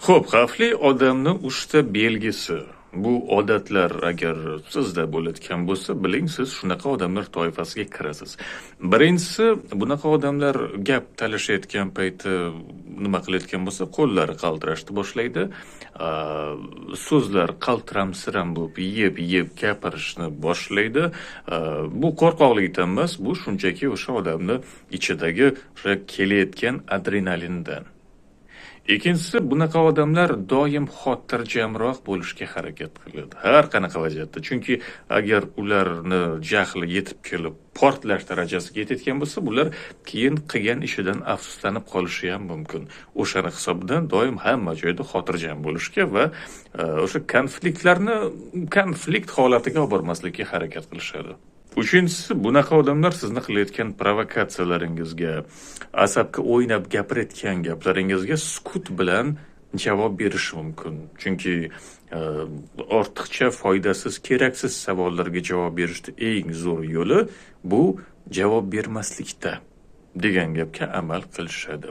Xo'p, xavfli odamni 3 ta belgisi. Bu odatlar agar sizda bo'layotgan bo'lsa, biling siz shunaqa odamlar toifasiga kirasiz. Birinchisi, bunaqa odamlar gap talashayotgan payti nima qilayotgan bo'lsa, qo'llari qaltirashni boshlaydi. So'zlar qaltiramsiram bo'lib, yeb gapirishni boshlaydi. Bu qo'rqoqlikdan emas, bu shunchaki o'sha odamni ichidagi o'sha kelayotgan adrenalindan. Ikkinchisi, bunaqa odamlar doim xotirjamroq bo'lishga harakat qiladi. Har qanaqa vaziyatda. Chunki agar ularni jahli yetib kelib portlash darajasiga yetayotgan bo'lsa, bular keyin qilgan ishidan afsuslanib qolishi ham mumkin. O'shani hisobidan doim hamma joyda xotirjam bo'lishga va o'sha konflikt holatiga olib bormaslikka harakat qilishadi. Uchinchisi, bunaqa odamlar sizni qilayotgan provokatsiyalaringizga, asabga o'ynab gapirayotgan gaplaringizga sukut bilan javob berishi mumkin. Chunki ortiqcha foydasiz, keraksiz savollarga javob berishda eng zo'r yo'li bu javob bermaslikda degan gapga amal qilishadi.